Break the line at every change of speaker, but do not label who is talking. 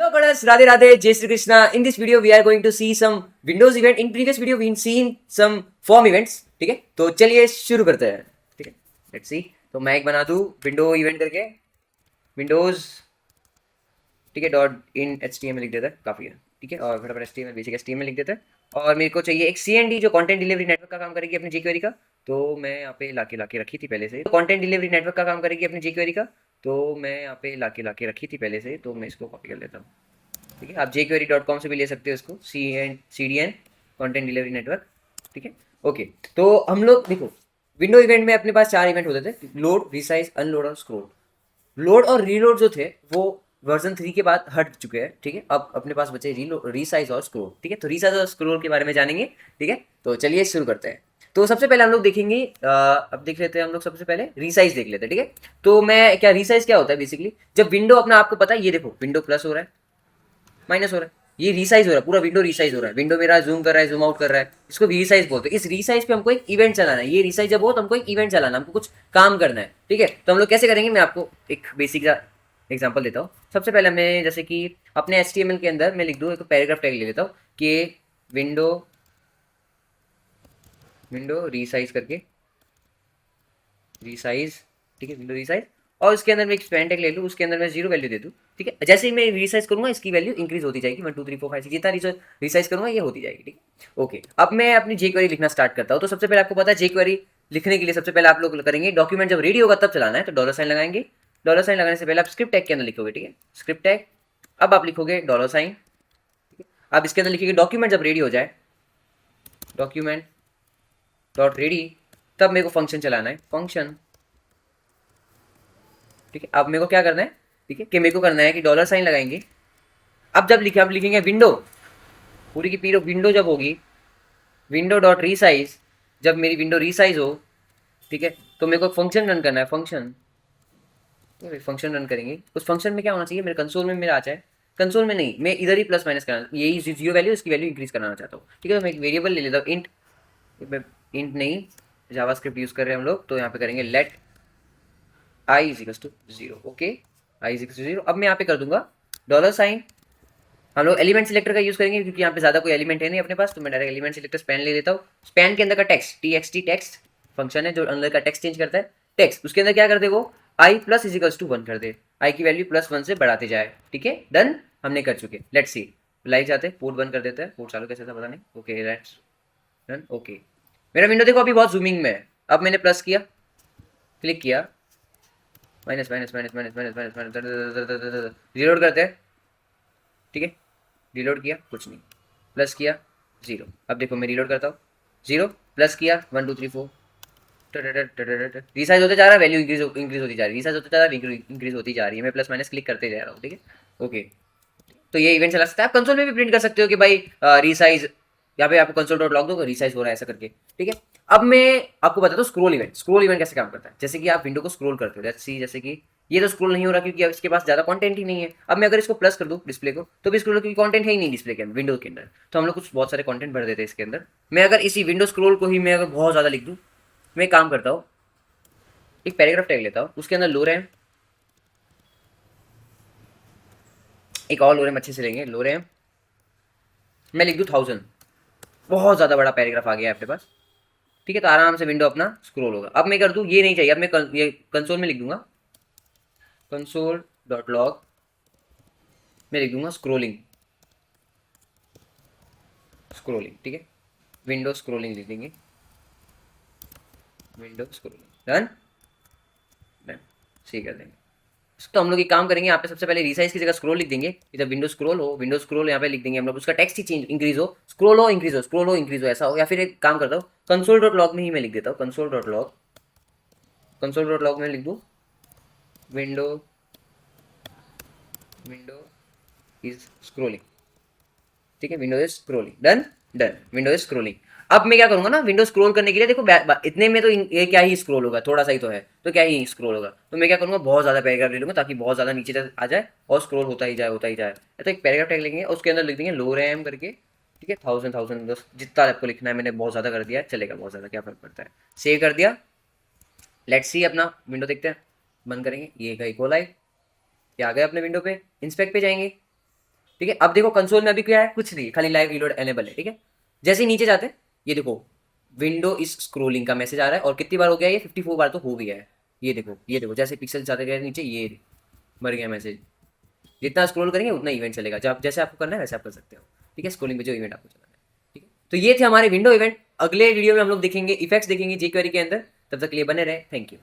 Hello, brothers. Radhe Radhe. Jai Shri Krishna. In this video, we are going to see some Windows event. In previous video, we've seen some form events. ठीक है, तो चलिए शुरू करते हैं. ठीक है, लेट्स सी. तो मैं एक बना दूं विंडो इवेंट करके विंडोज. ठीक है, डॉट इन HTML लिख देता है, काफी है. ठीक है, और फटाफट HTML बेसिक HTML लिख देता है. और मेरे को चाहिए एक CND जो कंटेंट डिलीवरी नेटवर्क का काम करेगी अपनी jQuery का. तो मैं यहाँ पे लाके रखी थी पहले से. कंटेंट डिलीवरी नेटवर्क का काम करेगी अपनी jQuery का. तो मैं यहाँ पे लाके रखी थी पहले से, तो मैं इसको कॉपी कर लेता हूँ. ठीक है, आप jQuery.com से भी ले सकते हो इसको. CDN content delivery network. ठीक है, ओके. तो हम लोग देखो, विंडो इवेंट में अपने पास 4 इवेंट होते थे: लोड, रिसाइज, अनलोड और स्क्रॉल. लोड और रीलोड जो थे वो वर्जन 3 के बाद हट चुके हैं. ठीक है, अब अपने पास बचे रिसाइज और स्क्रॉल. ठीक है, तो रिसाइज और स्क्रॉल के बारे में जानेंगे. ठीक है, तो चलिए शुरू करते हैं. तो सबसे पहले हम लोग देखेंगे, अब देख लेते हैं हम लोग सबसे पहले रिसाइज देख लेते हैं. ठीक है, तो मैं क्या रिसाइज क्या होता है बेसिकली, जब विंडो अपना आपको पता है, ये देखो विंडो प्लस हो रहा है, माइनस हो रहा है, ये रिसाइज हो रहा है, पूरा विंडो रिसाइज हो रहा है. विंडो मेरा जूम कर रहा है, जूम आउट कर रहा है, इसको रिसाइज बोलते हैं. इस रिसाइज पे हमको एक इवेंट चलाना है. ये रिसाइज जब हो तो हमको एक इवेंट चलाना है, हमको कुछ काम करना है. ठीक है, तो हम लोग कैसे करेंगे, मैं आपको एक बेसिक एग्जांपल देता हूँ. सबसे पहले मैं जैसे कि अपने HTML के अंदर मैं लिख दूँ, एक पैराग्राफ टैग ले लेता हूँ कि विंडो रिसाइज करके रिसाइज. ठीक है, विंडो रिसाइज. और उसके अंदर मैं एक स्पैन टैग ले लूँ, उसके अंदर मैं 0 वैल्यू दे दूँ. ठीक है, जैसे ही मैं रिसाइज करूंगा इसकी वैल्यू इंक्रीज होती जाएगी. 1 2 3 4 5 6 जितना रिसाइज करूंगा ये होती जाएगी. ठीक है, ओके. अब मैं अपनी jQuery लिखना स्टार्ट करता हूँ. तो सबसे पहले आपको पता है jQuery लिखने के लिए सबसे पहले आप लोग करेंगे, डॉक्यूमेंट जब रेडी होगा तब चलाना है, तो $साइन लगाएंगे. $साइन लगाने से पहले आप स्क्रिप्ट टैग के अंदर लिखोगे. ठीक है, स्क्रिप्ट टैग. अब आप लिखोगे $साइन. ठीक है, आप इसके अंदर लिखोगे डॉक्यूमेंट जब रेडी हो जाए, डॉक्यूमेंट डॉट रेडी, तब मेरे को फंक्शन चलाना है, फंक्शन. ठीक है, अब मेरे को क्या करना है, ठीक है, कि मेरे को करना है कि $साइन लगाएंगे. अब जब लिखे, अब लिखेंगे विंडो, पूरी की पूरी विंडो जब होगी, विंडो डॉट रीसाइज, जब मेरी विंडो रीसाइज हो. ठीक है, तो मेरे को फंक्शन रन करना है, फंक्शन. फंक्शन रन करेंगे, उस फंक्शन में क्या होना चाहिए, मेरे कंसोल में मेरा आ जाए. कंसोल में नहीं, मैं इधर ही प्लस माइनस करना, यही 0 वैल्यू, इसकी वैल्यू इंक्रीज कराना चाहता हूँ. ठीक है, तो मैं एक वेरिएबल ले लेता हूँ, इंट. इंट नहीं, जावास्क्रिप्ट यूज कर रहे हैं हम लोग, तो यहाँ पे करेंगे let i is equal to 0. Okay, i is equal to 0. अब मैं यहाँ पे कर दूंगा $साइन. हम लोग एलिमेंट सिलेक्टर का यूज करेंगे क्योंकि यहाँ पे ज्यादा कोई एलिमेंट है नहीं अपने पास, तो मैं डायरेक्ट एलिमेंट सिलेक्टर स्पैन ले लेता हूँ. स्पैन के अंदर का टेक्स्ट, txt टेक्स्ट फंक्शन है जो अंदर का टेक्स्ट चेंज करता है. टेक्स्ट उसके अंदर क्या कर दे, वो i plus is equal to 1 कर दे, i की वैल्यू +1 से बढ़ाते जाए. ठीक है, डन हमने कर चुके. लेट्स सी, लाइव जाते हैं, पोर्ट बंद कर देते हैं. पोर्ट चालू कैसे था पता नहीं. Okay, let's done. ओके, मेरा विंडो देखो अभी बहुत जूमिंग में है. अब मैंने प्लस किया, क्लिक किया, minus minus minus minus minus minus minus, reload करते हैं. ठीक है, रीलोड किया, कुछ नहीं. प्लस किया, 0. अब देखो मैं रीलोड करता हूँ, 0. प्लस किया, 1 2 3 4, रिसाइज होते जा रहा है, वैल्यू इंक्रीज होती जा रही है, रिसाइज होते जा रहा है, इंक्रीज होती जा रही है. मैं प्लस माइनस क्लिक करते जा रहा हूँ. ठीक है, ओके. तो ये इवेंट चला सकता है. आप कंसोल में भी प्रिंट कर सकते हो कि भाई रिसाइज, यहाँ पे आपको कंसोल डॉट लॉग दो, रिसाइज हो रहा है ऐसा करके. ठीक है, अब मैं आपको बताता हूँ स्क्रॉल इवेंट. स्क्रॉल इवेंट कैसे काम करता है, जैसे कि आप विंडो को स्क्रॉल करते हो, लेट्स सी, जैसे कि ये तो स्क्रॉल नहीं हो रहा क्योंकि अब इसके पास ज्यादा कंटेंट ही नहीं है. अब मैं अगर इसको प्लस कर दूं डिस्प्ले को, तो भी स्क्रॉल, क्योंकि कंटेंट है ही नहीं डिस्प्ले के अंदर, विंडो के अंदर, तो हम लोग कुछ बहुत सारे कंटेंट भर देते हैं इसके अंदर. मैं अगर इसी विंडो स्क्रॉल को ही मैं अगर बहुत ज्यादा लिख दूं, मैं काम करता हूँ, एक पैराग्राफ टैग लेता हूँ, उसके अंदर लो रैम, एक और लो रैम अच्छे से लेंगे, लो रैम, मैं लिख दूँ 1000. बहुत ज़्यादा बड़ा पैराग्राफ आ गया है आपके पास. ठीक है, तो आराम से विंडो अपना स्क्रॉल होगा. अब मैं कर दूँ, ये नहीं चाहिए, अब मैं ये कंसोल में लिख दूंगा, कंसोल डॉट लॉग में लिख दूंगा स्क्रोलिंग. स्क्रोलिंग, ठीक है, विंडो स्क्रोलिंग लिख देंगे, विंडो स्क्रोलिंग. डन डन, सही कर देंगे. तो हम लोग एक काम करेंगे, यहाँ पे सबसे पहले रिसाइज की जगह स्क्रॉल लिख देंगे. इधर विंडो स्क्रॉल हो, विंडो स्क्रॉल यहाँ पे लिख देंगे हम लोग, उसका टेक्स्ट ही चेंज, इंक्रीज हो, स्क्रॉल हो इंक्रीज हो, स्क्रॉल हो इंक्रीज हो, ऐसा हो. या फिर एक काम करता हूँ, कंसोल डॉट लॉग में ही मैं लिख देता हूँ, कंसोल डॉट लॉग में लिख दूँ विंडो इज स्क्रोलिंग. ठीक है, window is scrolling. Done done, window is scrolling. अब मैं क्या करूंगा ना, विंडो स्क्रॉल करने के लिए देखो इतने में तो ये क्या ही स्क्रॉल होगा, थोड़ा सा ही तो है, तो क्या ही स्क्रॉल होगा. तो मैं क्या करूंगा, बहुत ज्यादा पैराग्राफ ले लूंगा ताकि बहुत ज्यादा नीचे तक आ जाए और स्क्रॉल होता ही जाए, होता ही जाए. तो एक पैराग्राफ टैग लेंगे, उसके अंदर लिख देंगे लो रैम करके. ठीक है, 1000 बस जितना आपको लिखना है, मैंने बहुत ज्यादा कर दिया है, चलेगा, बहुत ज्यादा क्या फर्क पड़ता है. सेव कर दिया. लेट्स सी अपना विंडो देखते हैं, बंद करेंगे, ये गई गो लाइव, ये आ गए अपने विंडो पे. इंस्पेक्ट पे जाएंगे, ठीक है। अब देखो कंसोल में अभी क्या है, कुछ नहीं, खाली लाइव रीलोड एनेबल है। ठीक है, जैसे ही नीचे जाते हैं ये देखो विंडो इस स्क्रोलिंग का मैसेज आ रहा है, और कितनी बार हो गया ये, 54 बार तो हो गया है। ये देखो, ये देखो, जैसे पिक्सल जाते गए नीचे ये मर गया मैसेज। जितना स्क्रॉल करेंगे उतना इवेंट चलेगा, जब जैसे आपको करना है वैसे आप कर सकते हो। ठीक है, स्क्रॉलिंग में जो इवेंट आपको चलाना है। ठीक है, तो ये थे हमारे विंडो इवेंट। अगले वीडियो में हम लोग देखेंगे इफेक्ट्स, देखेंगे jQuery के अंदर। तब तक के लिए बने रहे, थैंक यू।